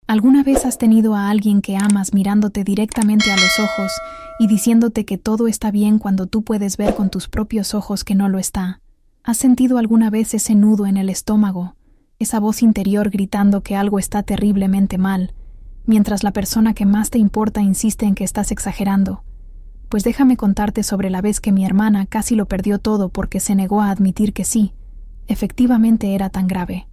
¿Alguna vez has tenido a alguien que amas mirándote directamente a los ojos y diciéndote que todo está bien cuando tú puedes ver con tus propios ojos que no lo está? ¿Has sentido alguna vez ese nudo en el estómago, esa voz interior gritando que algo está terriblemente mal, mientras la persona que más te importa insiste en que estás exagerando? Pues déjame contarte sobre la vez que mi hermana casi lo perdió todo porque se negó a admitir que sí, efectivamente era tan grave.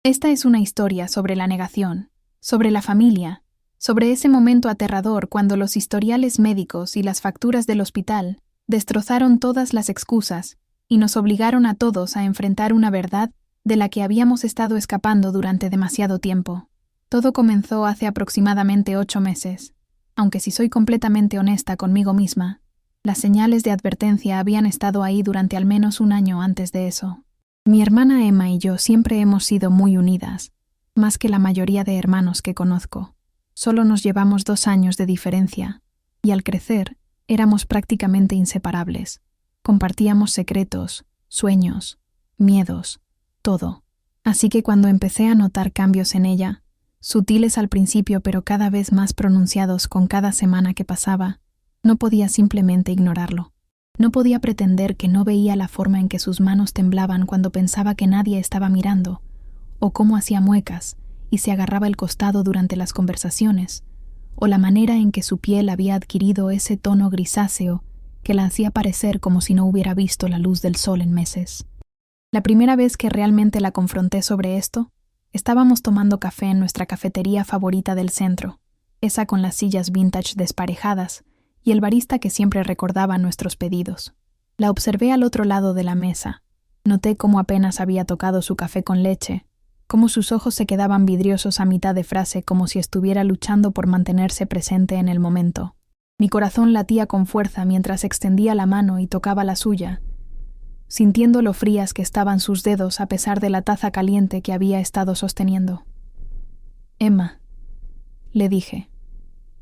Esta es una historia sobre la negación, sobre la familia, sobre ese momento aterrador cuando los historiales médicos y las facturas del hospital destrozaron todas las excusas y nos obligaron a todos a enfrentar una verdad de la que habíamos estado escapando durante demasiado tiempo. Todo comenzó hace aproximadamente 8 meses. Aunque si soy completamente honesta conmigo misma, las señales de advertencia habían estado ahí durante al menos un año antes de eso. Mi hermana Emma y yo siempre hemos sido muy unidas, más que la mayoría de hermanos que conozco. Solo nos llevamos 2 años de diferencia, y al crecer éramos prácticamente inseparables. Compartíamos secretos, sueños, miedos, todo. Así que cuando empecé a notar cambios en ella, sutiles al principio pero cada vez más pronunciados con cada semana que pasaba, no podía simplemente ignorarlo. No podía pretender que no veía la forma en que sus manos temblaban cuando pensaba que nadie estaba mirando, o cómo hacía muecas y se agarraba el costado durante las conversaciones, o la manera en que su piel había adquirido ese tono grisáceo que la hacía parecer como si no hubiera visto la luz del sol en meses. La primera vez que realmente la confronté sobre esto, estábamos tomando café en nuestra cafetería favorita del centro, esa con las sillas vintage desparejadas y el barista que siempre recordaba nuestros pedidos. La observé al otro lado de la mesa. Noté cómo apenas había tocado su café con leche, cómo sus ojos se quedaban vidriosos a mitad de frase como si estuviera luchando por mantenerse presente en el momento. Mi corazón latía con fuerza mientras extendía la mano y tocaba la suya, sintiendo lo frías que estaban sus dedos a pesar de la taza caliente que había estado sosteniendo. «Emma», le dije,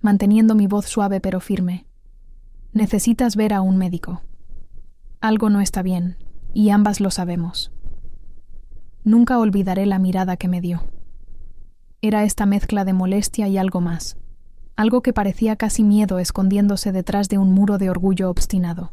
manteniendo mi voz suave pero firme, «necesitas ver a un médico. Algo no está bien, y ambas lo sabemos». Nunca olvidaré la mirada que me dio. Era esta mezcla de molestia y algo más, algo que parecía casi miedo escondiéndose detrás de un muro de orgullo obstinado.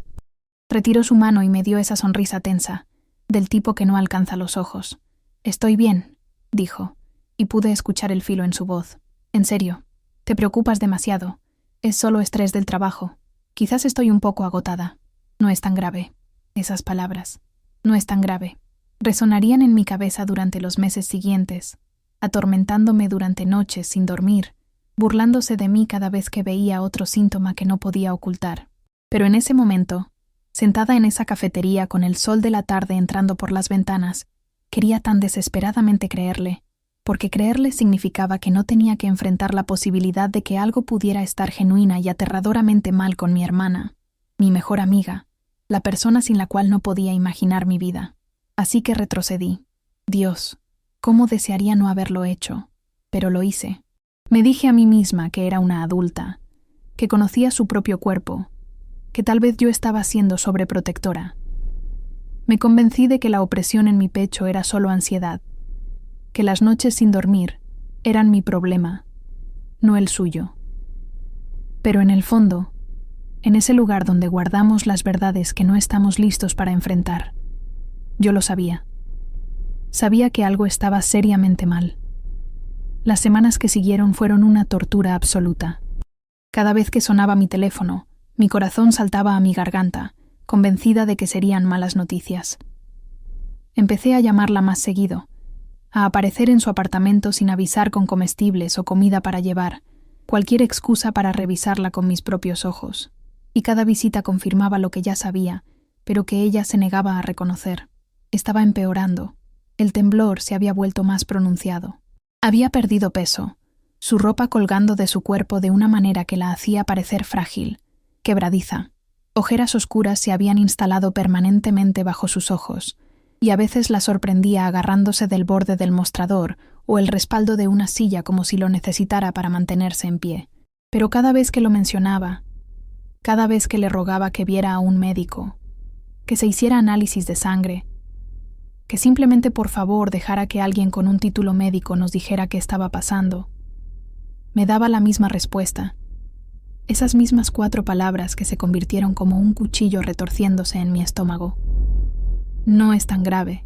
Retiró su mano y me dio esa sonrisa tensa, del tipo que no alcanza los ojos. «Estoy bien», dijo, y pude escuchar el filo en su voz. «En serio, te preocupas demasiado. Es solo estrés del trabajo. Quizás estoy un poco agotada. No es tan grave». Esas palabras, «no es tan grave», resonarían en mi cabeza durante los meses siguientes, atormentándome durante noches sin dormir, burlándose de mí cada vez que veía otro síntoma que no podía ocultar. Pero en ese momento, sentada en esa cafetería con el sol de la tarde entrando por las ventanas, quería tan desesperadamente creerle, porque creerle significaba que no tenía que enfrentar la posibilidad de que algo pudiera estar genuina y aterradoramente mal con mi hermana, mi mejor amiga, la persona sin la cual no podía imaginar mi vida. Así que retrocedí. Dios, cómo desearía no haberlo hecho, pero lo hice. Me dije a mí misma que era una adulta, que conocía su propio cuerpo, que tal vez yo estaba siendo sobreprotectora. Me convencí de que la opresión en mi pecho era solo ansiedad, que las noches sin dormir eran mi problema, no el suyo. Pero en el fondo, en ese lugar donde guardamos las verdades que no estamos listos para enfrentar, yo lo sabía. Sabía que algo estaba seriamente mal. Las semanas que siguieron fueron una tortura absoluta. Cada vez que sonaba mi teléfono, mi corazón saltaba a mi garganta, convencida de que serían malas noticias. Empecé a llamarla más seguido, a aparecer en su apartamento sin avisar con comestibles o comida para llevar, cualquier excusa para revisarla con mis propios ojos. Y cada visita confirmaba lo que ya sabía, pero que ella se negaba a reconocer. Estaba empeorando. El temblor se había vuelto más pronunciado. Había perdido peso, su ropa colgando de su cuerpo de una manera que la hacía parecer frágil, quebradiza. Ojeras oscuras se habían instalado permanentemente bajo sus ojos, y a veces la sorprendía agarrándose del borde del mostrador o el respaldo de una silla como si lo necesitara para mantenerse en pie. Pero cada vez que lo mencionaba, cada vez que le rogaba que viera a un médico, que se hiciera análisis de sangre, que simplemente por favor dejara que alguien con un título médico nos dijera qué estaba pasando, Me daba la misma respuesta. Esas mismas 4 palabras que se convirtieron como un cuchillo retorciéndose en mi estómago. No es tan grave.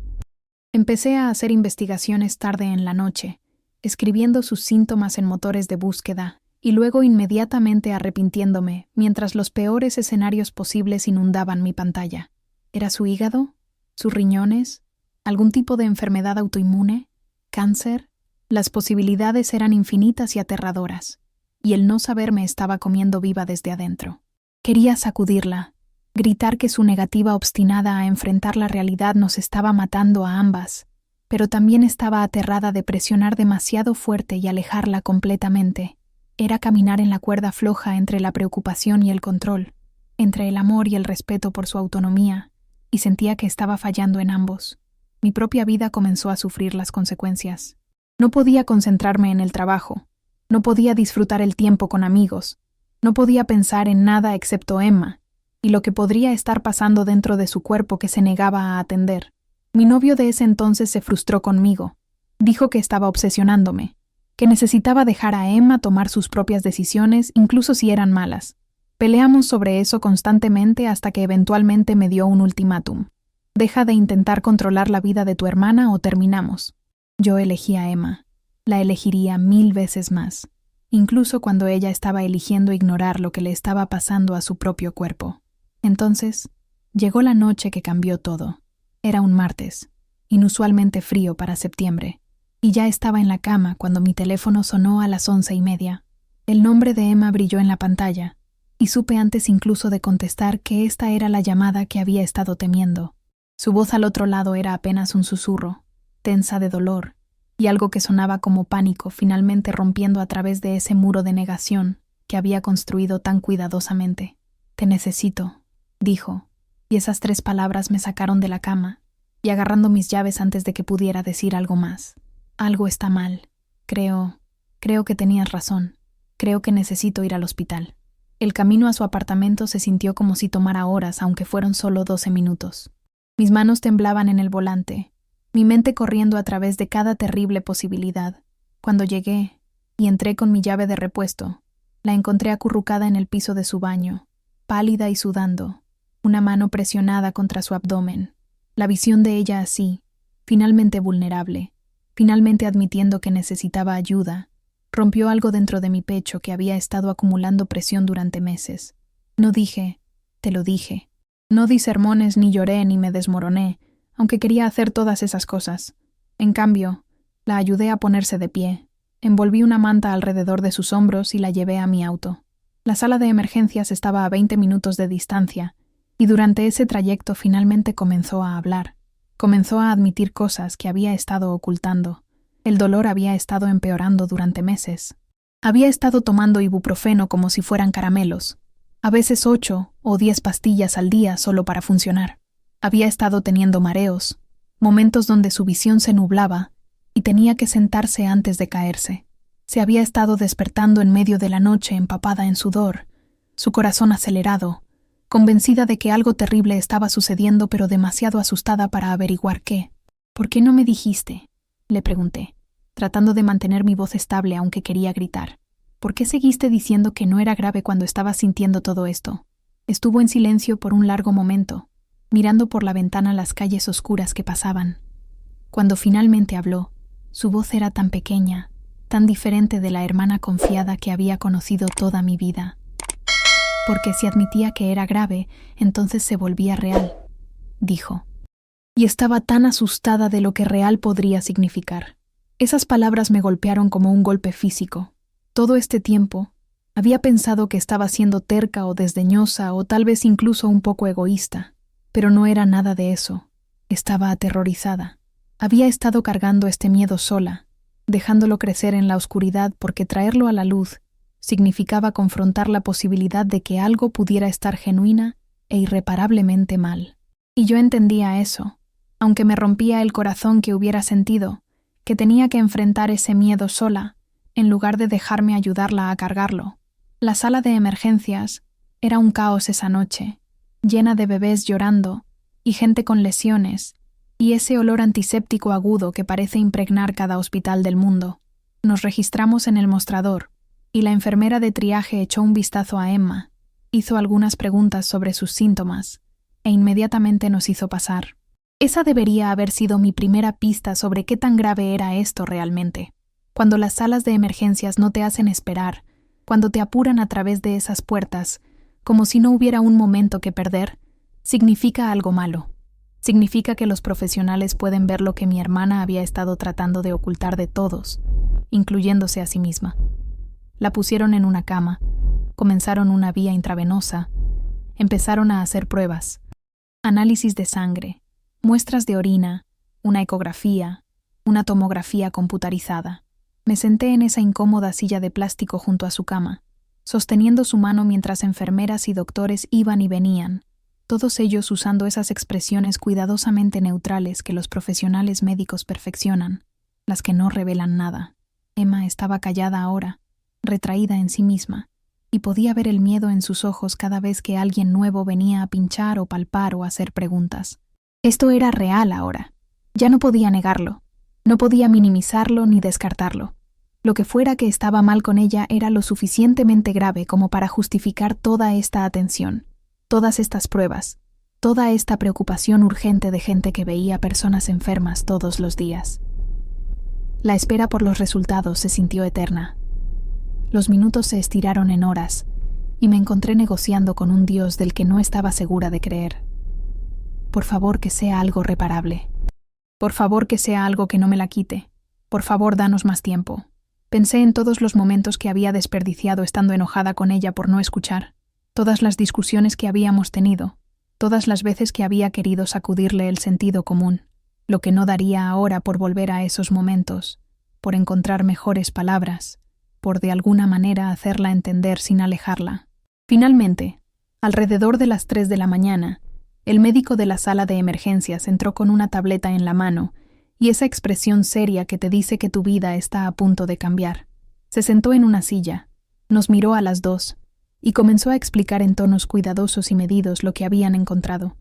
Empecé a hacer investigaciones tarde en la noche, escribiendo sus síntomas en motores de búsqueda y luego inmediatamente arrepintiéndome mientras los peores escenarios posibles inundaban mi pantalla. ¿Era su hígado? ¿Sus riñones? ¿Algún tipo de enfermedad autoinmune? ¿Cáncer? Las posibilidades eran infinitas y aterradoras, y el no saber me estaba comiendo viva desde adentro. Quería sacudirla, gritar que su negativa obstinada a enfrentar la realidad nos estaba matando a ambas, pero también estaba aterrada de presionar demasiado fuerte y alejarla completamente. Era caminar en la cuerda floja entre la preocupación y el control, entre el amor y el respeto por su autonomía, y sentía que estaba fallando en ambos. Mi propia vida comenzó a sufrir las consecuencias. No podía concentrarme en el trabajo, no podía disfrutar el tiempo con amigos, no podía pensar en nada excepto Emma, y lo que podría estar pasando dentro de su cuerpo que se negaba a atender. Mi novio de ese entonces se frustró conmigo. Dijo que estaba obsesionándome, que necesitaba dejar a Emma tomar sus propias decisiones, incluso si eran malas. Peleamos sobre eso constantemente hasta que eventualmente me dio un ultimátum. Deja de intentar controlar la vida de tu hermana o terminamos. Yo elegí a Emma. La elegiría 1000 veces más, incluso cuando ella estaba eligiendo ignorar lo que le estaba pasando a su propio cuerpo. Entonces, llegó la noche que cambió todo. Era un martes, inusualmente frío para septiembre, y ya estaba en la cama cuando mi teléfono sonó a las 11:30. El nombre de Emma brilló en la pantalla, y supe antes incluso de contestar que esta era la llamada que había estado temiendo. Su voz al otro lado era apenas un susurro, tensa de dolor, y algo que sonaba como pánico finalmente rompiendo a través de ese muro de negación que había construido tan cuidadosamente. «Te necesito», dijo, y esas 3 palabras me sacaron de la cama, y agarrando mis llaves antes de que pudiera decir algo más. «Algo está mal. Creo que tenías razón. Creo que necesito ir al hospital». El camino a su apartamento se sintió como si tomara horas, aunque fueron solo 12 minutos. Mis manos temblaban en el volante, mi mente corriendo a través de cada terrible posibilidad. Cuando llegué y entré con mi llave de repuesto, la encontré acurrucada en el piso de su baño, pálida y sudando, una mano presionada contra su abdomen. La visión de ella así, finalmente vulnerable, finalmente admitiendo que necesitaba ayuda, rompió algo dentro de mi pecho que había estado acumulando presión durante meses. No dije, «te lo dije». No di sermones, ni lloré, ni me desmoroné, aunque quería hacer todas esas cosas. En cambio, la ayudé a ponerse de pie, envolví una manta alrededor de sus hombros y la llevé a mi auto. La sala de emergencias estaba a 20 minutos de distancia, y durante ese trayecto finalmente comenzó a hablar. Comenzó a admitir cosas que había estado ocultando. El dolor había estado empeorando durante meses. Había estado tomando ibuprofeno como si fueran caramelos, a veces 8 o 10 pastillas al día solo para funcionar. Había estado teniendo mareos, momentos donde su visión se nublaba y tenía que sentarse antes de caerse. Se había estado despertando en medio de la noche empapada en sudor, su corazón acelerado, convencida de que algo terrible estaba sucediendo pero demasiado asustada para averiguar qué. «¿Por qué no me dijiste?», le pregunté, tratando de mantener mi voz estable aunque quería gritar. «¿Por qué seguiste diciendo que no era grave cuando estabas sintiendo todo esto?». Estuvo en silencio por un largo momento, mirando por la ventana las calles oscuras que pasaban. Cuando finalmente habló, su voz era tan pequeña, tan diferente de la hermana confiada que había conocido toda mi vida. «Porque si admitía que era grave, entonces se volvía real», dijo. Y estaba tan asustada de lo que real podría significar. Esas palabras me golpearon como un golpe físico. Todo este tiempo, había pensado que estaba siendo terca o desdeñosa o tal vez incluso un poco egoísta, pero no era nada de eso. Estaba aterrorizada. Había estado cargando este miedo sola, dejándolo crecer en la oscuridad porque traerlo a la luz significaba confrontar la posibilidad de que algo pudiera estar genuina e irreparablemente mal. Y yo entendía eso, aunque me rompía el corazón que hubiera sentido, que tenía que enfrentar ese miedo sola, en lugar de dejarme ayudarla a cargarlo. La sala de emergencias era un caos esa noche, llena de bebés llorando y gente con lesiones, y ese olor antiséptico agudo que parece impregnar cada hospital del mundo. Nos registramos en el mostrador, y la enfermera de triaje echó un vistazo a Emma, hizo algunas preguntas sobre sus síntomas, e inmediatamente nos hizo pasar. Esa debería haber sido mi primera pista sobre qué tan grave era esto realmente. Cuando las salas de emergencias no te hacen esperar, cuando te apuran a través de esas puertas, como si no hubiera un momento que perder, significa algo malo. Significa que los profesionales pueden ver lo que mi hermana había estado tratando de ocultar de todos, incluyéndose a sí misma. La pusieron en una cama, comenzaron una vía intravenosa, empezaron a hacer pruebas, análisis de sangre, muestras de orina, una ecografía, una tomografía computarizada. Me senté en esa incómoda silla de plástico junto a su cama, sosteniendo su mano mientras enfermeras y doctores iban y venían, todos ellos usando esas expresiones cuidadosamente neutrales que los profesionales médicos perfeccionan, las que no revelan nada. Emma estaba callada ahora, retraída en sí misma, y podía ver el miedo en sus ojos cada vez que alguien nuevo venía a pinchar o palpar o hacer preguntas. Esto era real ahora. Ya no podía negarlo. No podía minimizarlo ni descartarlo. Lo que fuera que estaba mal con ella era lo suficientemente grave como para justificar toda esta atención, todas estas pruebas, toda esta preocupación urgente de gente que veía personas enfermas todos los días. La espera por los resultados se sintió eterna. Los minutos se estiraron en horas, y me encontré negociando con un Dios del que no estaba segura de creer. Por favor, que sea algo reparable. Por favor, que sea algo que no me la quite. Por favor, danos más tiempo. Pensé en todos los momentos que había desperdiciado estando enojada con ella por no escuchar, todas las discusiones que habíamos tenido, todas las veces que había querido sacudirle el sentido común, lo que no daría ahora por volver a esos momentos, por encontrar mejores palabras, por de alguna manera hacerla entender sin alejarla. Finalmente, alrededor de las 3 de la mañana, el médico de la sala de emergencias entró con una tableta en la mano y esa expresión seria que te dice que tu vida está a punto de cambiar. Se sentó en una silla, nos miró a las dos y comenzó a explicar en tonos cuidadosos y medidos lo que habían encontrado.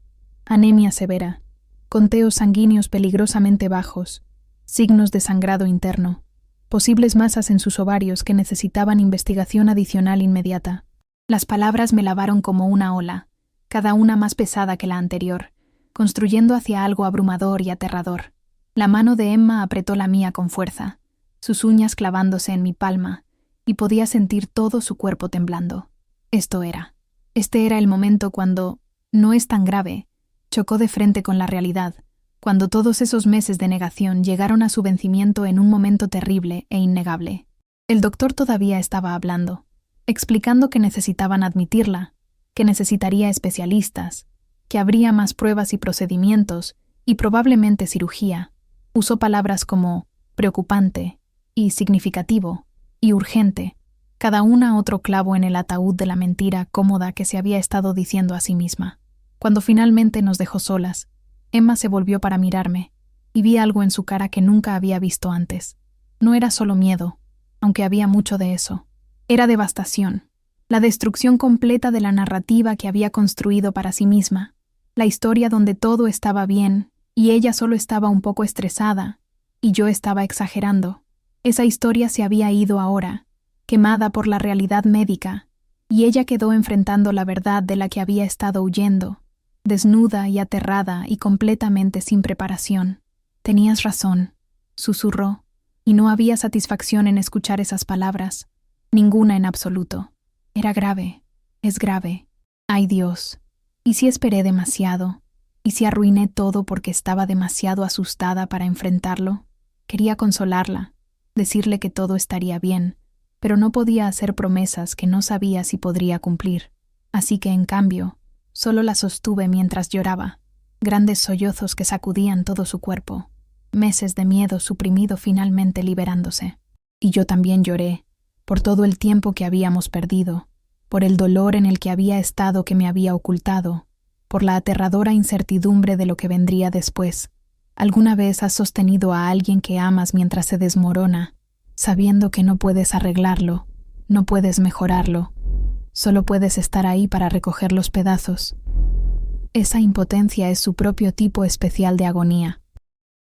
Anemia severa, conteos sanguíneos peligrosamente bajos, signos de sangrado interno, posibles masas en sus ovarios que necesitaban investigación adicional inmediata. Las palabras me lavaron como una ola, cada una más pesada que la anterior, construyendo hacia algo abrumador y aterrador. La mano de Emma apretó la mía con fuerza, sus uñas clavándose en mi palma, y podía sentir todo su cuerpo temblando. Este era el momento cuando, no es tan grave, chocó de frente con la realidad, cuando todos esos meses de negación llegaron a su vencimiento en un momento terrible e innegable. El doctor todavía estaba hablando, explicando que necesitaban admitirla, que necesitaría especialistas, que habría más pruebas y procedimientos, y probablemente cirugía. Usó palabras como preocupante, y significativo, y urgente, cada una otro clavo en el ataúd de la mentira cómoda que se había estado diciendo a sí misma. Cuando finalmente nos dejó solas, Emma se volvió para mirarme, y vi algo en su cara que nunca había visto antes. No era solo miedo, aunque había mucho de eso. Era devastación, la destrucción completa de la narrativa que había construido para sí misma, la historia donde todo estaba bien, y ella solo estaba un poco estresada, y yo estaba exagerando. Esa historia se había ido ahora, quemada por la realidad médica, y ella quedó enfrentando la verdad de la que había estado huyendo, desnuda y aterrada y completamente sin preparación. Tenías razón, susurró, y no había satisfacción en escuchar esas palabras, ninguna en absoluto. Era grave, es grave. Ay Dios, ¿y si esperé demasiado? ¿Y si arruiné todo porque estaba demasiado asustada para enfrentarlo? Quería consolarla, decirle que todo estaría bien, pero no podía hacer promesas que no sabía si podría cumplir. Así que, en cambio, solo la sostuve mientras lloraba, grandes sollozos que sacudían todo su cuerpo, meses de miedo suprimido finalmente liberándose. Y yo también lloré, por todo el tiempo que habíamos perdido, por el dolor en el que había estado que me había ocultado, por la aterradora incertidumbre de lo que vendría después. ¿Alguna vez has sostenido a alguien que amas mientras se desmorona, sabiendo que no puedes arreglarlo, no puedes mejorarlo, solo puedes estar ahí para recoger los pedazos? Esa impotencia es su propio tipo especial de agonía.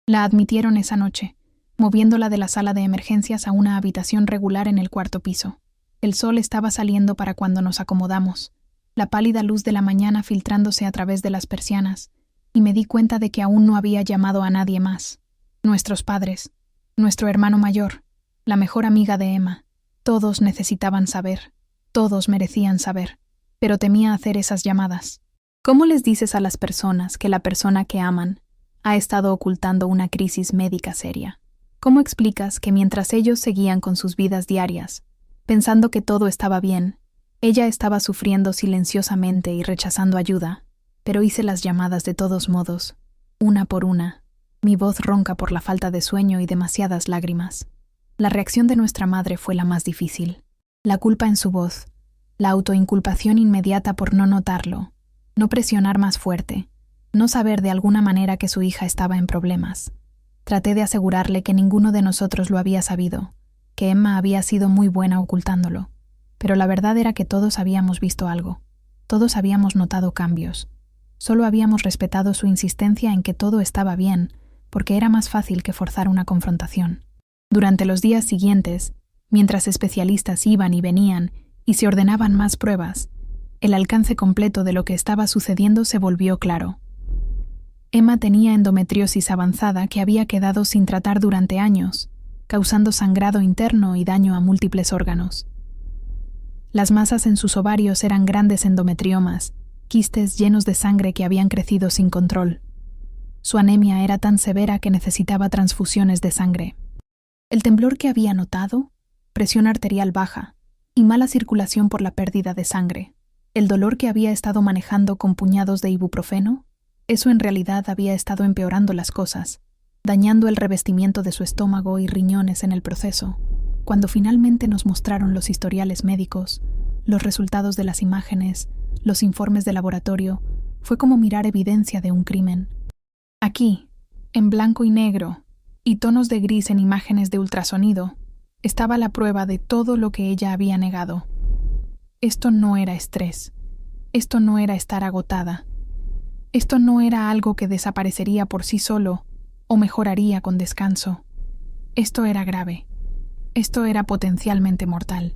La admitieron esa noche, moviéndola de la sala de emergencias a una habitación regular en el 4º piso. El sol estaba saliendo para cuando nos acomodamos, la pálida luz de la mañana filtrándose a través de las persianas, y me di cuenta de que aún no había llamado a nadie más. Nuestros padres, nuestro hermano mayor, la mejor amiga de Emma, todos necesitaban saber, todos merecían saber, pero temía hacer esas llamadas. ¿Cómo les dices a las personas que la persona que aman ha estado ocultando una crisis médica seria? ¿Cómo explicas que mientras ellos seguían con sus vidas diarias, pensando que todo estaba bien, ella estaba sufriendo silenciosamente y rechazando ayuda? Pero hice las llamadas de todos modos, una por una, mi voz ronca por la falta de sueño y demasiadas lágrimas. La reacción de nuestra madre fue la más difícil. La culpa en su voz, la autoinculpación inmediata por no notarlo, no presionar más fuerte, no saber de alguna manera que su hija estaba en problemas. Traté de asegurarle que ninguno de nosotros lo había sabido, que Emma había sido muy buena ocultándolo, pero la verdad era que todos habíamos visto algo, todos habíamos notado cambios. Solo habíamos respetado su insistencia en que todo estaba bien, porque era más fácil que forzar una confrontación. Durante los días siguientes, mientras especialistas iban y venían y se ordenaban más pruebas, el alcance completo de lo que estaba sucediendo se volvió claro. Emma tenía endometriosis avanzada que había quedado sin tratar durante años, causando sangrado interno y daño a múltiples órganos. Las masas en sus ovarios eran grandes endometriomas, quistes llenos de sangre que habían crecido sin control. Su anemia era tan severa que necesitaba transfusiones de sangre. El temblor que había notado, presión arterial baja y mala circulación por la pérdida de sangre, el dolor que había estado manejando con puñados de ibuprofeno, eso en realidad había estado empeorando las cosas, dañando el revestimiento de su estómago y riñones en el proceso. Cuando finalmente nos mostraron los historiales médicos, los resultados de las imágenes, los informes de laboratorio, fue como mirar evidencia de un crimen. Aquí, en blanco y negro, y tonos de gris en imágenes de ultrasonido, estaba la prueba de todo lo que ella había negado. Esto no era estrés. Esto no era estar agotada. Esto no era algo que desaparecería por sí solo o mejoraría con descanso. Esto era grave. Esto era potencialmente mortal.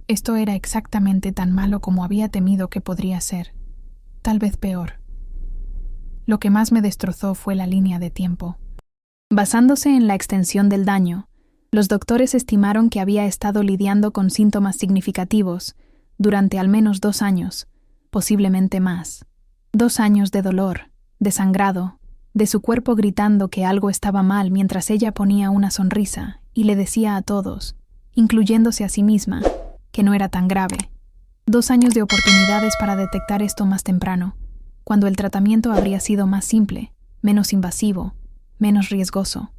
Esto era exactamente tan malo como había temido que podría ser. Tal vez peor. Lo que más me destrozó fue la línea de tiempo. Basándose en la extensión del daño, los doctores estimaron que había estado lidiando con síntomas significativos durante al menos 2 años, posiblemente más. 2 años de dolor, de sangrado, de su cuerpo gritando que algo estaba mal mientras ella ponía una sonrisa y le decía a todos, incluyéndose a sí misma, que no era tan grave. 2 años de oportunidades para detectar esto más temprano, cuando el tratamiento habría sido más simple, menos invasivo, menos riesgoso.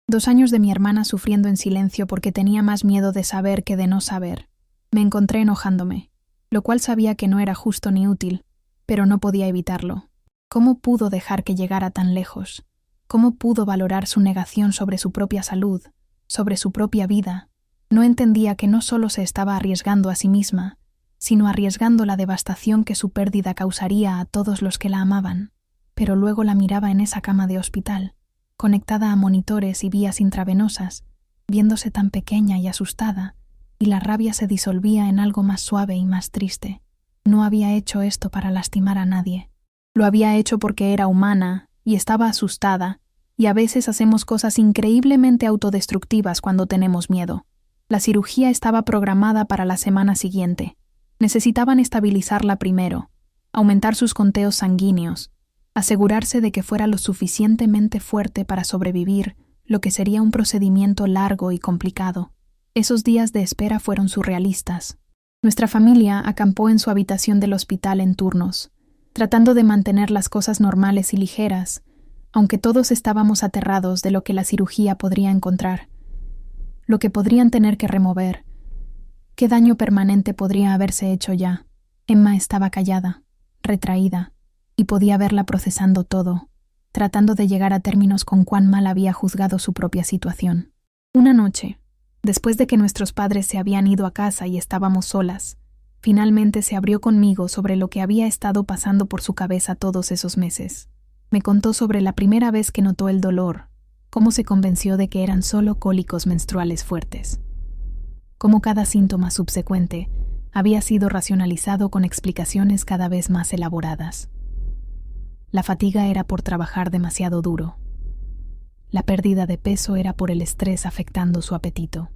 2 años de mi hermana sufriendo en silencio porque tenía más miedo de saber que de no saber. Me encontré enojándome, lo cual sabía que no era justo ni útil, pero no podía evitarlo. ¿Cómo pudo dejar que llegara tan lejos? ¿Cómo pudo valorar su negación sobre su propia salud, sobre su propia vida? No entendía que no solo se estaba arriesgando a sí misma, sino arriesgando la devastación que su pérdida causaría a todos los que la amaban. Pero luego la miraba en esa cama de hospital, conectada a monitores y vías intravenosas, viéndose tan pequeña y asustada, y la rabia se disolvía en algo más suave y más triste. No había hecho esto para lastimar a nadie. Lo había hecho porque era humana y estaba asustada, y a veces hacemos cosas increíblemente autodestructivas cuando tenemos miedo. La cirugía estaba programada para la semana siguiente. Necesitaban estabilizarla primero, aumentar sus conteos sanguíneos, asegurarse de que fuera lo suficientemente fuerte para sobrevivir lo que sería un procedimiento largo y complicado. Esos días de espera fueron surrealistas. Nuestra familia acampó en su habitación del hospital en turnos, tratando de mantener las cosas normales y ligeras, aunque todos estábamos aterrados de lo que la cirugía podría encontrar, lo que podrían tener que remover, qué daño permanente podría haberse hecho ya. Emma estaba callada, retraída, y podía verla procesando todo, tratando de llegar a términos con cuán mal había juzgado su propia situación. Una noche, después de que nuestros padres se habían ido a casa y estábamos solas, finalmente se abrió conmigo sobre lo que había estado pasando por su cabeza todos esos meses. Me contó sobre la primera vez que notó el dolor, cómo se convenció de que eran solo cólicos menstruales fuertes. cómo cada síntoma subsecuente había sido racionalizado con explicaciones cada vez más elaboradas. La fatiga era por trabajar demasiado duro. La pérdida de peso era por el estrés afectando su apetito.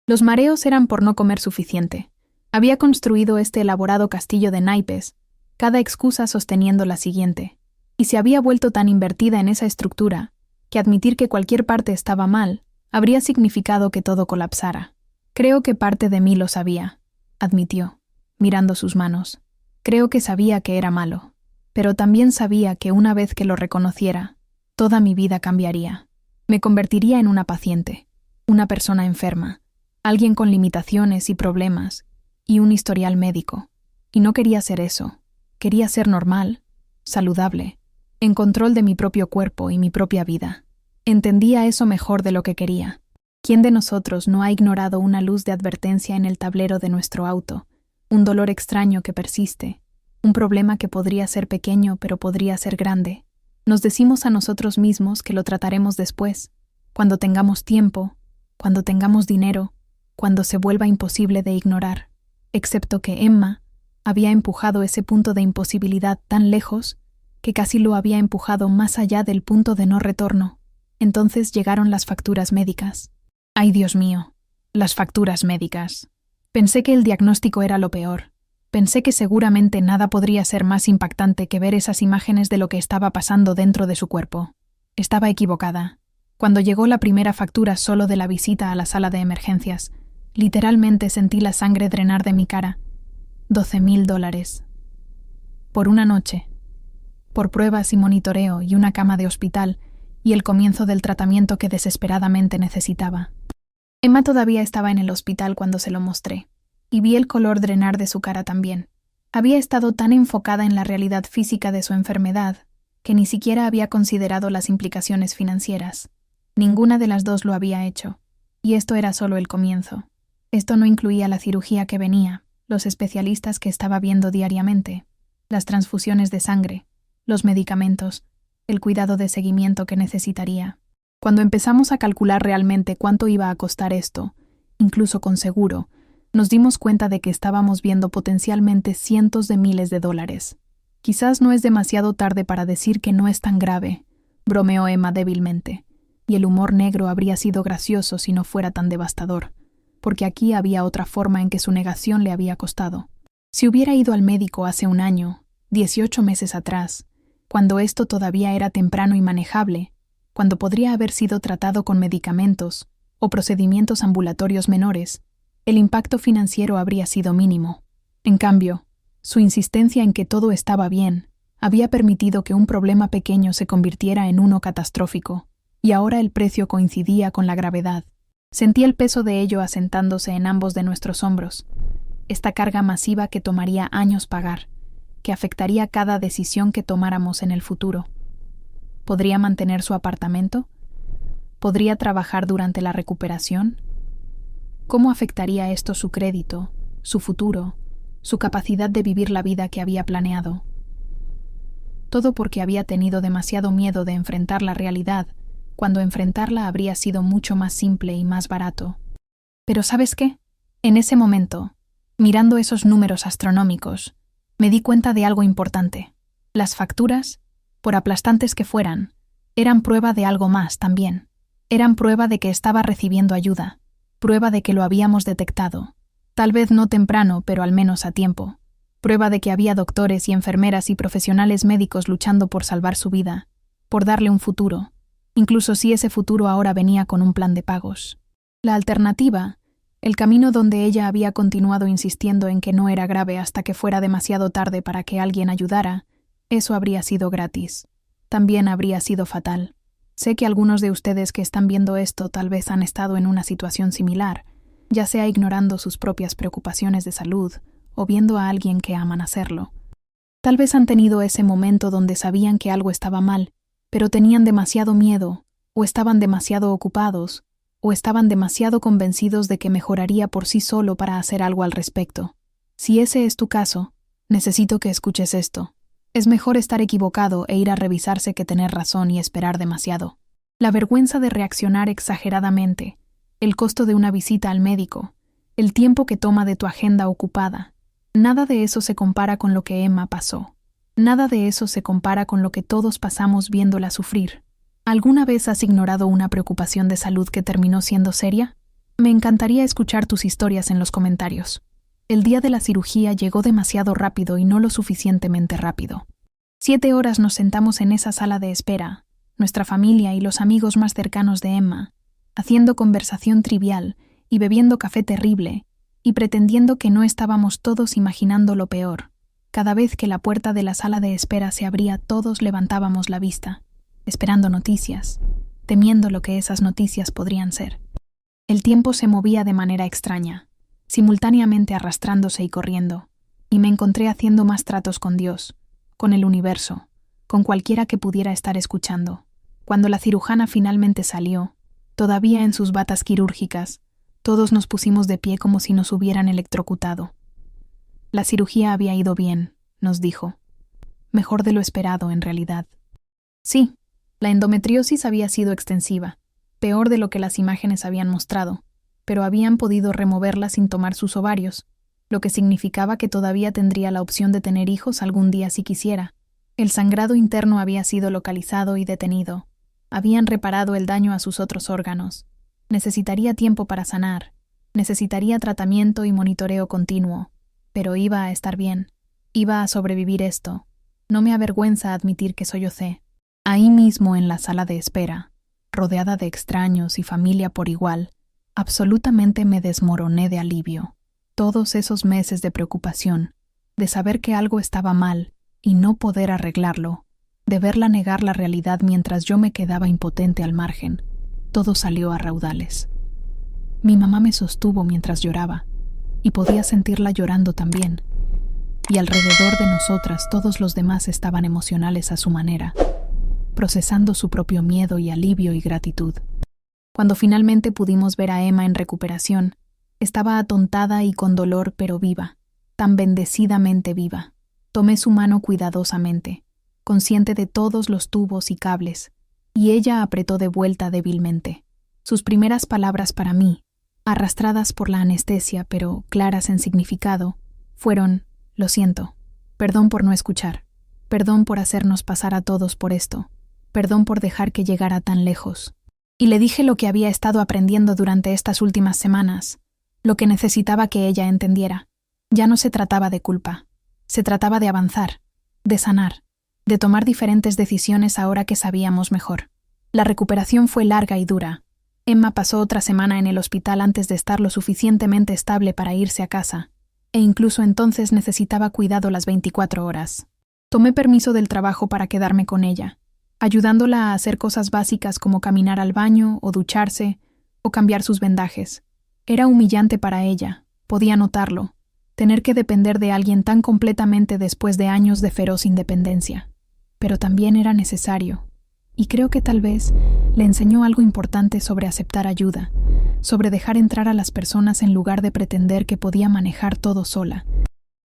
Los mareos eran por no comer suficiente. Había construido este elaborado castillo de naipes, cada excusa sosteniendo la siguiente, y se había vuelto tan invertida en esa estructura que admitir que cualquier parte estaba mal habría significado que todo colapsara. Creo que parte de mí lo sabía, admitió, mirando sus manos. Creo que sabía que era malo, pero también sabía que una vez que lo reconociera, toda mi vida cambiaría. Me convertiría en una paciente, una persona enferma, alguien con limitaciones y problemas, y un historial médico. Y no quería ser eso. Quería ser normal, saludable, en control de mi propio cuerpo y mi propia vida. Entendía eso mejor de lo que quería. ¿Quién de nosotros no ha ignorado una luz de advertencia en el tablero de nuestro auto? Un dolor extraño que persiste, un problema que podría ser pequeño pero podría ser grande. Nos decimos a nosotros mismos que lo trataremos después, cuando tengamos tiempo, cuando tengamos dinero, cuando se vuelva imposible de ignorar, excepto que Emma había empujado ese punto de imposibilidad tan lejos que casi lo había empujado más allá del punto de no retorno. Entonces llegaron las facturas médicas. ¡Ay, Dios mío! Las facturas médicas. Pensé que el diagnóstico era lo peor. Pensé que seguramente nada podría ser más impactante que ver esas imágenes de lo que estaba pasando dentro de su cuerpo. Estaba equivocada. Cuando llegó la primera factura solo de la visita a la sala de emergencias, literalmente sentí la sangre drenar de mi cara. $12,000. Por una noche. Por pruebas y monitoreo y una cama de hospital y el comienzo del tratamiento que desesperadamente necesitaba. Emma todavía estaba en el hospital cuando se lo mostré, y vi el color drenar de su cara también. Había estado tan enfocada en la realidad física de su enfermedad que ni siquiera había considerado las implicaciones financieras. Ninguna de las dos lo había hecho, y esto era solo el comienzo. Esto no incluía la cirugía que venía, los especialistas que estaba viendo diariamente, las transfusiones de sangre, los medicamentos, el cuidado de seguimiento que necesitaría. Cuando empezamos a calcular realmente cuánto iba a costar esto, incluso con seguro, nos dimos cuenta de que estábamos viendo potencialmente cientos de miles de dólares. Quizás no es demasiado tarde para decir que no es tan grave, bromeó Emma débilmente, y el humor negro habría sido gracioso si no fuera tan devastador, porque aquí había otra forma en que su negación le había costado. Si hubiera ido al médico hace un año, 18 meses atrás, cuando esto todavía era temprano y manejable, cuando podría haber sido tratado con medicamentos o procedimientos ambulatorios menores, el impacto financiero habría sido mínimo. En cambio, su insistencia en que todo estaba bien había permitido que un problema pequeño se convirtiera en uno catastrófico, y ahora el precio coincidía con la gravedad. Sentí el peso de ello asentándose en ambos de nuestros hombros, esta carga masiva que tomaría años pagar, que afectaría cada decisión que tomáramos en el futuro. ¿Podría mantener su apartamento? ¿Podría trabajar durante la recuperación? ¿Cómo afectaría esto su crédito, su futuro, su capacidad de vivir la vida que había planeado? Todo porque había tenido demasiado miedo de enfrentar la realidad, cuando enfrentarla habría sido mucho más simple y más barato. Pero ¿sabes qué? En ese momento, mirando esos números astronómicos, me di cuenta de algo importante. Las facturas, por aplastantes que fueran, eran prueba de algo más también. Eran prueba de que estaba recibiendo ayuda, prueba de que lo habíamos detectado. Tal vez no temprano, pero al menos a tiempo. Prueba de que había doctores y enfermeras y profesionales médicos luchando por salvar su vida, por darle un futuro, incluso si ese futuro ahora venía con un plan de pagos. La alternativa, el camino donde ella había continuado insistiendo en que no era grave hasta que fuera demasiado tarde para que alguien ayudara, eso habría sido gratis. También habría sido fatal. Sé que algunos de ustedes que están viendo esto tal vez han estado en una situación similar, ya sea ignorando sus propias preocupaciones de salud o viendo a alguien que aman hacerlo. Tal vez han tenido ese momento donde sabían que algo estaba mal, pero tenían demasiado miedo, o estaban demasiado ocupados, o estaban demasiado convencidos de que mejoraría por sí solo para hacer algo al respecto. Si ese es tu caso, necesito que escuches esto. Es mejor estar equivocado e ir a revisarse que tener razón y esperar demasiado. La vergüenza de reaccionar exageradamente, el costo de una visita al médico, el tiempo que toma de tu agenda ocupada. Nada de eso se compara con lo que Emma pasó. Nada de eso se compara con lo que todos pasamos viéndola sufrir. ¿Alguna vez has ignorado una preocupación de salud que terminó siendo seria? Me encantaría escuchar tus historias en los comentarios. El día de la cirugía llegó demasiado rápido y no lo suficientemente rápido. 7 horas nos sentamos en esa sala de espera, nuestra familia y los amigos más cercanos de Emma, haciendo conversación trivial y bebiendo café terrible, y pretendiendo que no estábamos todos imaginando lo peor. Cada vez que la puerta de la sala de espera se abría, todos levantábamos la vista, esperando noticias, temiendo lo que esas noticias podrían ser. El tiempo se movía de manera extraña, simultáneamente arrastrándose y corriendo, y me encontré haciendo más tratos con Dios, con el universo, con cualquiera que pudiera estar escuchando. Cuando la cirujana finalmente salió, todavía en sus batas quirúrgicas, todos nos pusimos de pie como si nos hubieran electrocutado. La cirugía había ido bien, nos dijo. Mejor de lo esperado, en realidad. Sí, la endometriosis había sido extensiva, peor de lo que las imágenes habían mostrado, pero habían podido removerla sin tomar sus ovarios, lo que significaba que todavía tendría la opción de tener hijos algún día si quisiera. El sangrado interno había sido localizado y detenido. Habían reparado el daño a sus otros órganos. Necesitaría tiempo para sanar. Necesitaría tratamiento y monitoreo continuo. Pero iba a estar bien. Iba a sobrevivir esto. No me avergüenza admitir que sollocé. Ahí mismo en la sala de espera, rodeada de extraños y familia por igual, absolutamente me desmoroné de alivio. Todos esos meses de preocupación, de saber que algo estaba mal y no poder arreglarlo, de verla negar la realidad mientras yo me quedaba impotente al margen, todo salió a raudales. Mi mamá me sostuvo mientras lloraba, y podía sentirla llorando también. Y alrededor de nosotras todos los demás estaban emocionales a su manera, procesando su propio miedo y alivio y gratitud. Cuando finalmente pudimos ver a Emma en recuperación, estaba atontada y con dolor pero viva, tan bendecidamente viva. Tomé su mano cuidadosamente, consciente de todos los tubos y cables, y ella apretó de vuelta débilmente. Sus primeras palabras para mí, arrastradas por la anestesia pero claras en significado, fueron: lo siento, perdón por no escuchar, perdón por hacernos pasar a todos por esto, perdón por dejar que llegara tan lejos. Y le dije lo que había estado aprendiendo durante estas últimas semanas, lo que necesitaba que ella entendiera. Ya no se trataba de culpa, se trataba de avanzar, de sanar, de tomar diferentes decisiones ahora que sabíamos mejor. La recuperación fue larga y dura. Emma pasó otra semana en el hospital antes de estar lo suficientemente estable para irse a casa, e incluso entonces necesitaba cuidado las 24 horas. Tomé permiso del trabajo para quedarme con ella, ayudándola a hacer cosas básicas como caminar al baño o ducharse o cambiar sus vendajes. Era humillante para ella, podía notarlo, tener que depender de alguien tan completamente después de años de feroz independencia. Pero también era necesario. Y creo que tal vez le enseñó algo importante sobre aceptar ayuda, sobre dejar entrar a las personas en lugar de pretender que podía manejar todo sola.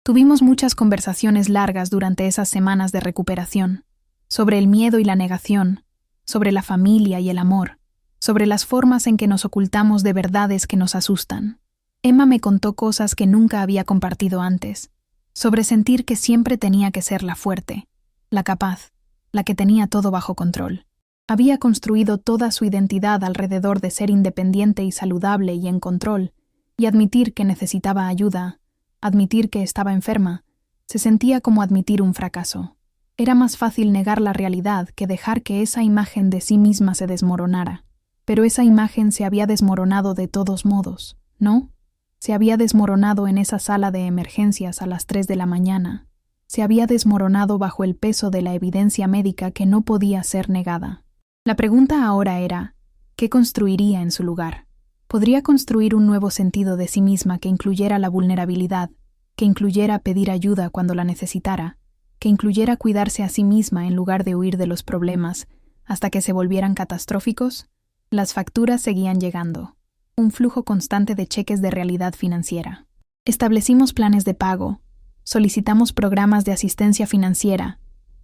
Tuvimos muchas conversaciones largas durante esas semanas de recuperación, sobre el miedo y la negación, sobre la familia y el amor, sobre las formas en que nos ocultamos de verdades que nos asustan. Emma me contó cosas que nunca había compartido antes, sobre sentir que siempre tenía que ser la fuerte, la capaz, la que tenía todo bajo control. Había construido toda su identidad alrededor de ser independiente y saludable y en control, y admitir que necesitaba ayuda, admitir que estaba enferma, se sentía como admitir un fracaso. Era más fácil negar la realidad que dejar que esa imagen de sí misma se desmoronara. Pero esa imagen se había desmoronado de todos modos, ¿no? Se había desmoronado en esa sala de emergencias a las 3 de la mañana. Se había desmoronado bajo el peso de la evidencia médica que no podía ser negada. La pregunta ahora era, ¿qué construiría en su lugar? ¿Podría construir un nuevo sentido de sí misma que incluyera la vulnerabilidad, que incluyera pedir ayuda cuando la necesitara, que incluyera cuidarse a sí misma en lugar de huir de los problemas hasta que se volvieran catastróficos? Las facturas seguían llegando, un flujo constante de cheques de realidad financiera. Establecimos planes de pago, solicitamos programas de asistencia financiera,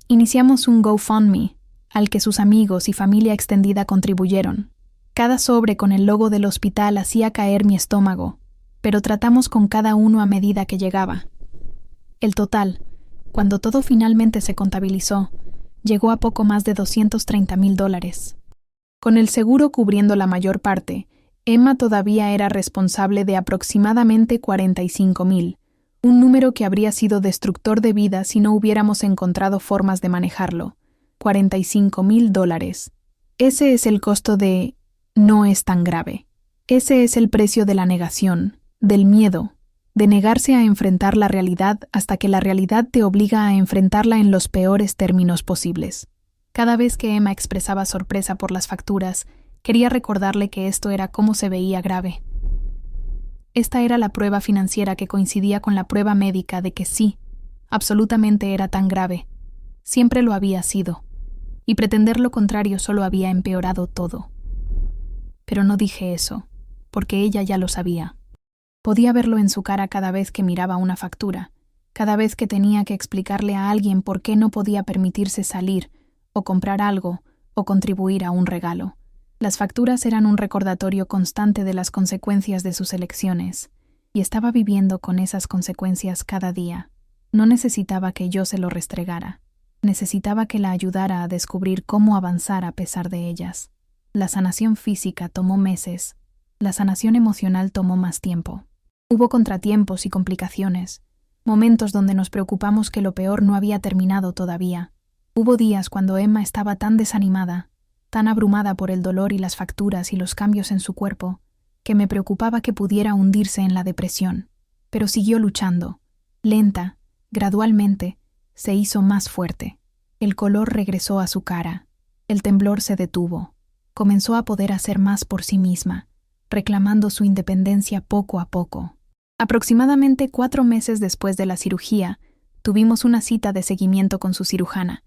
iniciamos un GoFundMe, al que sus amigos y familia extendida contribuyeron. Cada sobre con el logo del hospital hacía caer mi estómago, pero tratamos con cada uno a medida que llegaba. El total, cuando todo finalmente se contabilizó, llegó a poco más de $230,000. Con el seguro cubriendo la mayor parte, Emma todavía era responsable de aproximadamente $45,000, un número que habría sido destructor de vida si no hubiéramos encontrado formas de manejarlo. $45,000. Ese es el costo de no es tan grave. Ese es el precio de la negación, del miedo, de negarse a enfrentar la realidad hasta que la realidad te obliga a enfrentarla en los peores términos posibles. Cada vez que Emma expresaba sorpresa por las facturas, quería recordarle que esto era cómo se veía grave. Esta era la prueba financiera que coincidía con la prueba médica de que sí, absolutamente era tan grave. Siempre lo había sido. Y pretender lo contrario solo había empeorado todo. Pero no dije eso, porque ella ya lo sabía. Podía verlo en su cara cada vez que miraba una factura, cada vez que tenía que explicarle a alguien por qué no podía permitirse salir, o comprar algo, o contribuir a un regalo. Las facturas eran un recordatorio constante de las consecuencias de sus elecciones, y estaba viviendo con esas consecuencias cada día. No necesitaba que yo se lo restregara. Necesitaba que la ayudara a descubrir cómo avanzar a pesar de ellas. La sanación física tomó meses. La sanación emocional tomó más tiempo. Hubo contratiempos y complicaciones, momentos donde nos preocupamos que lo peor no había terminado todavía. Hubo días cuando Emma estaba tan desanimada, tan abrumada por el dolor y las facturas y los cambios en su cuerpo, que me preocupaba que pudiera hundirse en la depresión. Pero siguió luchando. Lenta, gradualmente, se hizo más fuerte. El color regresó a su cara. El temblor se detuvo. Comenzó a poder hacer más por sí misma, reclamando su independencia poco a poco. Aproximadamente 4 meses después de la cirugía, tuvimos una cita de seguimiento con su cirujana.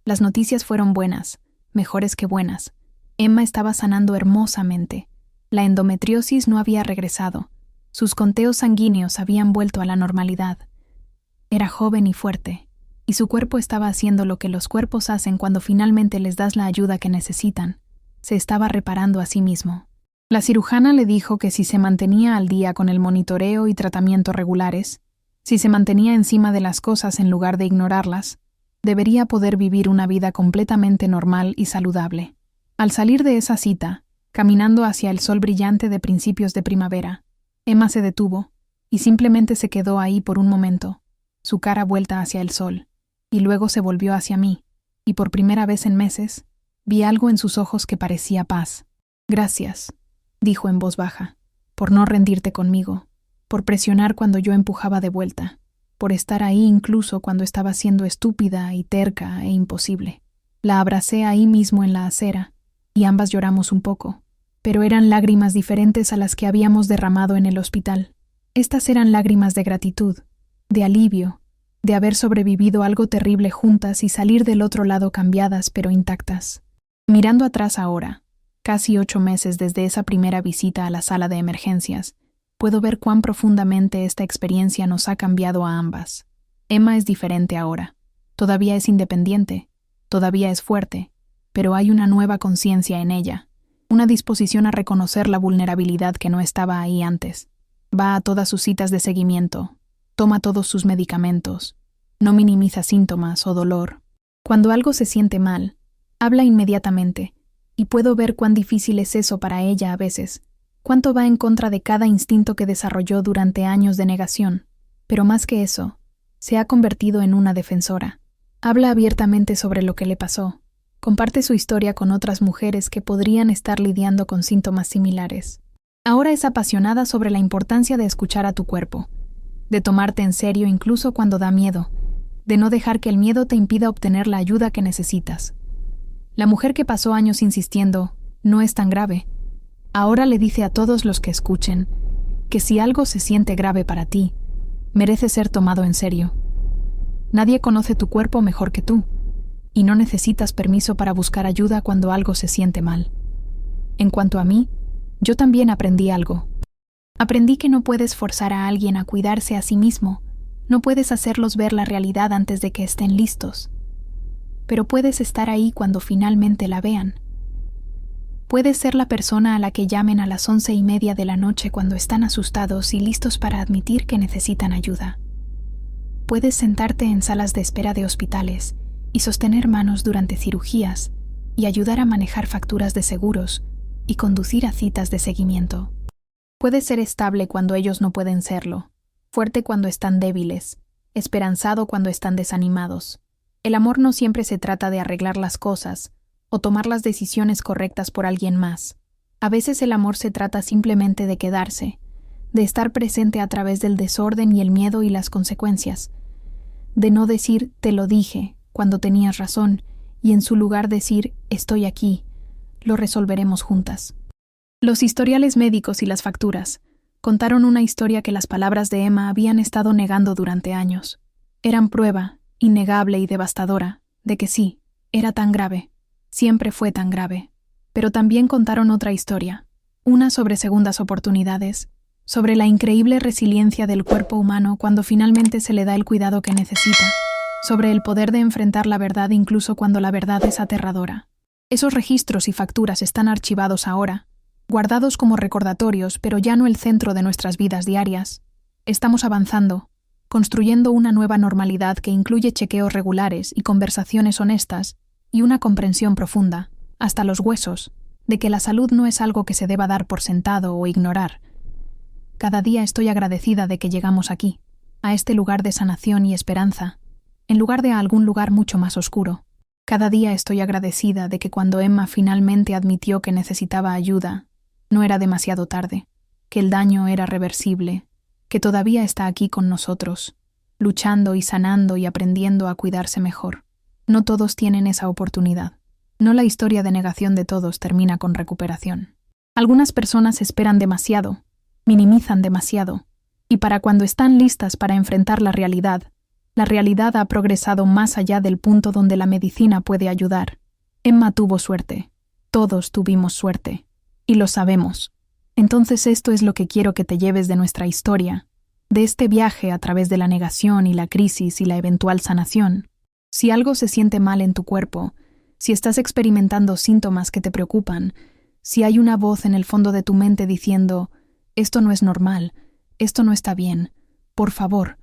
Las noticias fueron buenas, mejores que buenas. Emma estaba sanando hermosamente. La endometriosis no había regresado. Sus conteos sanguíneos habían vuelto a la normalidad. Era joven y fuerte, y su cuerpo estaba haciendo lo que los cuerpos hacen cuando finalmente les das la ayuda que necesitan. Se estaba reparando a sí mismo. La cirujana le dijo que si se mantenía al día con el monitoreo y tratamiento regulares, si se mantenía encima de las cosas en lugar de ignorarlas, debería poder vivir una vida completamente normal y saludable. Al salir de esa cita, caminando hacia el sol brillante de principios de primavera, Emma se detuvo y simplemente se quedó ahí por un momento, su cara vuelta hacia el sol, y luego se volvió hacia mí, y por primera vez en meses, vi algo en sus ojos que parecía paz. «Gracias», dijo en voz baja, «por no rendirte conmigo, por presionar cuando yo empujaba de vuelta, por estar ahí incluso cuando estaba siendo estúpida y terca e imposible». La abracé ahí mismo en la acera, y ambas lloramos un poco, pero eran lágrimas diferentes a las que habíamos derramado en el hospital. Estas eran lágrimas de gratitud, de alivio, de haber sobrevivido algo terrible juntas y salir del otro lado cambiadas pero intactas. Mirando atrás ahora, casi 8 meses desde esa primera visita a la sala de emergencias, puedo ver cuán profundamente esta experiencia nos ha cambiado a ambas. Emma es diferente ahora. Todavía es independiente, todavía es fuerte, pero hay una nueva conciencia en ella, una disposición a reconocer la vulnerabilidad que no estaba ahí antes. Va a todas sus citas de seguimiento, toma todos sus medicamentos, no minimiza síntomas o dolor. Cuando algo se siente mal, habla inmediatamente, y puedo ver cuán difícil es eso para ella a veces, cuánto va en contra de cada instinto que desarrolló durante años de negación. Pero más que eso, se ha convertido en una defensora. Habla abiertamente sobre lo que le pasó. Comparte su historia con otras mujeres que podrían estar lidiando con síntomas similares. Ahora es apasionada sobre la importancia de escuchar a tu cuerpo, de tomarte en serio incluso cuando da miedo, de no dejar que el miedo te impida obtener la ayuda que necesitas. La mujer que pasó años insistiendo, no es tan grave, ahora le dice a todos los que escuchen que si algo se siente grave para ti, merece ser tomado en serio. Nadie conoce tu cuerpo mejor que tú, y no necesitas permiso para buscar ayuda cuando algo se siente mal. En cuanto a mí, yo también aprendí algo. Aprendí que no puedes forzar a alguien a cuidarse a sí mismo, no puedes hacerlos ver la realidad antes de que estén listos, pero puedes estar ahí cuando finalmente la vean. Puedes ser la persona a la que llamen a las 11:30 de la noche cuando están asustados y listos para admitir que necesitan ayuda. Puedes sentarte en salas de espera de hospitales y sostener manos durante cirugías y ayudar a manejar facturas de seguros y conducir a citas de seguimiento. Puedes ser estable cuando ellos no pueden serlo, fuerte cuando están débiles, esperanzado cuando están desanimados. El amor no siempre se trata de arreglar las cosas o tomar las decisiones correctas por alguien más. A veces el amor se trata simplemente de quedarse, de estar presente a través del desorden y el miedo y las consecuencias, de no decir «te lo dije» cuando tenías razón y en su lugar decir «estoy aquí, lo resolveremos juntas». Los historiales médicos y las facturas contaron una historia que las palabras de Emma habían estado negando durante años. Eran prueba, innegable y devastadora, de que sí, era tan grave. Siempre fue tan grave. Pero también contaron otra historia, una sobre segundas oportunidades, sobre la increíble resiliencia del cuerpo humano cuando finalmente se le da el cuidado que necesita, sobre el poder de enfrentar la verdad incluso cuando la verdad es aterradora. Esos registros y facturas están archivados ahora, guardados como recordatorios, pero ya no el centro de nuestras vidas diarias. Estamos avanzando, construyendo una nueva normalidad que incluye chequeos regulares y conversaciones honestas y una comprensión profunda, hasta los huesos, de que la salud no es algo que se deba dar por sentado o ignorar. Cada día estoy agradecida de que llegamos aquí, a este lugar de sanación y esperanza, en lugar de a algún lugar mucho más oscuro. Cada día estoy agradecida de que cuando Emma finalmente admitió que necesitaba ayuda, no era demasiado tarde, que el daño era reversible, que todavía está aquí con nosotros, luchando y sanando y aprendiendo a cuidarse mejor. No todos tienen esa oportunidad. No la historia de negación de todos termina con recuperación. Algunas personas esperan demasiado, minimizan demasiado, y para cuando están listas para enfrentar la realidad ha progresado más allá del punto donde la medicina puede ayudar. Emma tuvo suerte. Todos tuvimos suerte. Y lo sabemos. Entonces esto es lo que quiero que te lleves de nuestra historia, de este viaje a través de la negación y la crisis y la eventual sanación. Si algo se siente mal en tu cuerpo, si estás experimentando síntomas que te preocupan, si hay una voz en el fondo de tu mente diciendo, esto no es normal, esto no está bien, por favor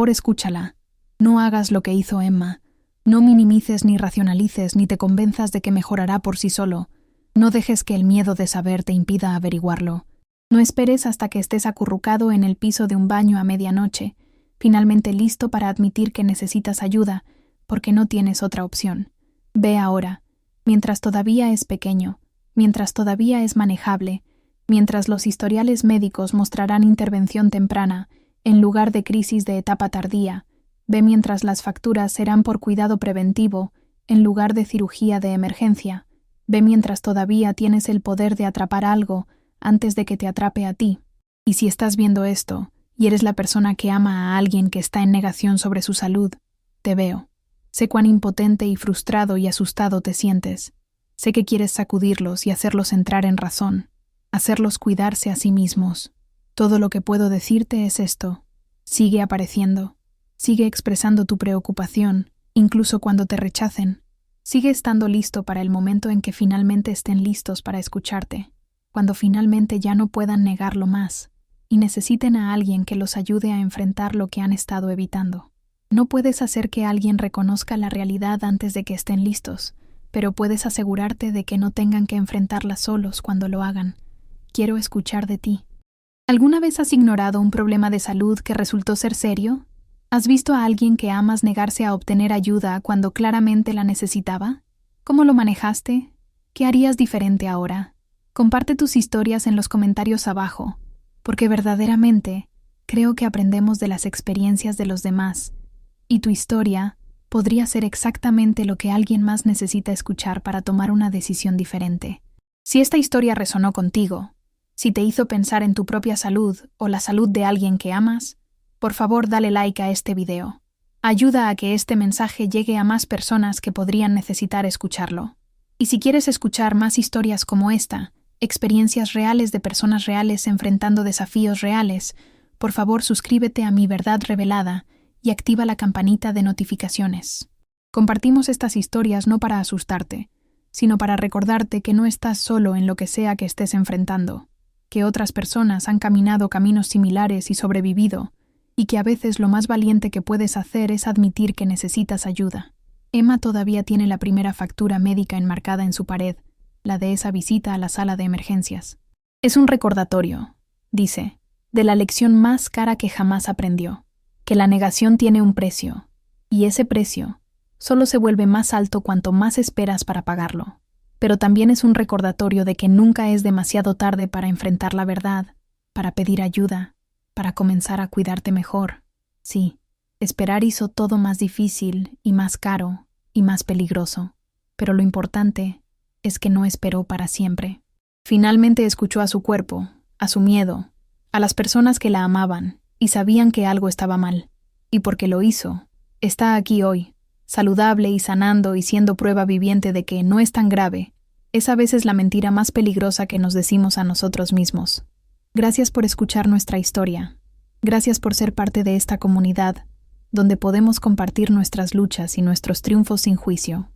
escúchala. No hagas lo que hizo Emma. No minimices ni racionalices ni te convenzas de que mejorará por sí solo. No dejes que el miedo de saber te impida averiguarlo. No esperes hasta que estés acurrucado en el piso de un baño a medianoche, finalmente listo para admitir que necesitas ayuda, porque no tienes otra opción. Ve ahora, mientras todavía es pequeño, mientras todavía es manejable, mientras los historiales médicos mostrarán intervención temprana, en lugar de crisis de etapa tardía. Ve mientras las facturas serán por cuidado preventivo, en lugar de cirugía de emergencia. Ve mientras todavía tienes el poder de atrapar algo antes de que te atrape a ti. Y si estás viendo esto, y eres la persona que ama a alguien que está en negación sobre su salud, te veo. Sé cuán impotente y frustrado y asustado te sientes. Sé que quieres sacudirlos y hacerlos entrar en razón, hacerlos cuidarse a sí mismos. Todo lo que puedo decirte es esto. Sigue apareciendo. Sigue expresando tu preocupación, incluso cuando te rechacen. Sigue estando listo para el momento en que finalmente estén listos para escucharte, cuando finalmente ya no puedan negarlo más y necesiten a alguien que los ayude a enfrentar lo que han estado evitando. No puedes hacer que alguien reconozca la realidad antes de que estén listos, pero puedes asegurarte de que no tengan que enfrentarla solos cuando lo hagan. Quiero escuchar de ti. ¿Alguna vez has ignorado un problema de salud que resultó ser serio? ¿Has visto a alguien que amas negarse a obtener ayuda cuando claramente la necesitaba? ¿Cómo lo manejaste? ¿Qué harías diferente ahora? Comparte tus historias en los comentarios abajo, porque verdaderamente creo que aprendemos de las experiencias de los demás, y tu historia podría ser exactamente lo que alguien más necesita escuchar para tomar una decisión diferente. Si esta historia resonó contigo, si te hizo pensar en tu propia salud o la salud de alguien que amas, por favor dale like a este video. Ayuda a que este mensaje llegue a más personas que podrían necesitar escucharlo. Y si quieres escuchar más historias como esta, experiencias reales de personas reales enfrentando desafíos reales, por favor suscríbete a Mi Verdad Revelada y activa la campanita de notificaciones. Compartimos estas historias no para asustarte, sino para recordarte que no estás solo en lo que sea que estés enfrentando, que otras personas han caminado caminos similares y sobrevivido, y que a veces lo más valiente que puedes hacer es admitir que necesitas ayuda. Emma todavía tiene la primera factura médica enmarcada en su pared, la de esa visita a la sala de emergencias. Es un recordatorio, dice, de la lección más cara que jamás aprendió, que la negación tiene un precio, y ese precio solo se vuelve más alto cuanto más esperas para pagarlo. Pero también es un recordatorio de que nunca es demasiado tarde para enfrentar la verdad, para pedir ayuda, para comenzar a cuidarte mejor. Sí, esperar hizo todo más difícil y más caro y más peligroso, pero lo importante es que no esperó para siempre. Finalmente escuchó a su cuerpo, a su miedo, a las personas que la amaban y sabían que algo estaba mal. Y porque lo hizo, está aquí hoy, saludable y sanando y siendo prueba viviente de que no es tan grave. Es a veces la mentira más peligrosa que nos decimos a nosotros mismos. Gracias por escuchar nuestra historia. Gracias por ser parte de esta comunidad, donde podemos compartir nuestras luchas y nuestros triunfos sin juicio.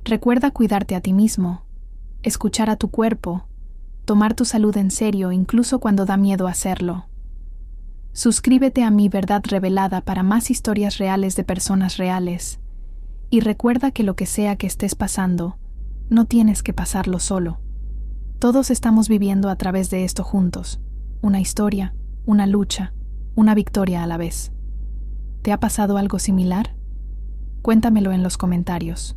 Recuerda cuidarte a ti mismo, escuchar a tu cuerpo, tomar tu salud en serio incluso cuando da miedo hacerlo. Suscríbete a Mi Verdad Revelada para más historias reales de personas reales. Y recuerda que lo que sea que estés pasando, no tienes que pasarlo solo. Todos estamos viviendo a través de esto juntos. Una historia, una lucha, una victoria a la vez. ¿Te ha pasado algo similar? Cuéntamelo en los comentarios.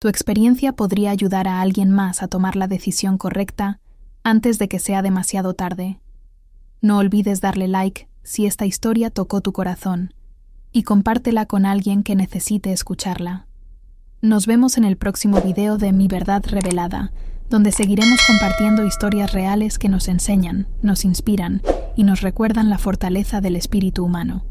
Tu experiencia podría ayudar a alguien más a tomar la decisión correcta antes de que sea demasiado tarde. No olvides darle like si esta historia tocó tu corazón y compártela con alguien que necesite escucharla. Nos vemos en el próximo video de Mi Verdad Revelada, donde seguiremos compartiendo historias reales que nos enseñan, nos inspiran y nos recuerdan la fortaleza del espíritu humano.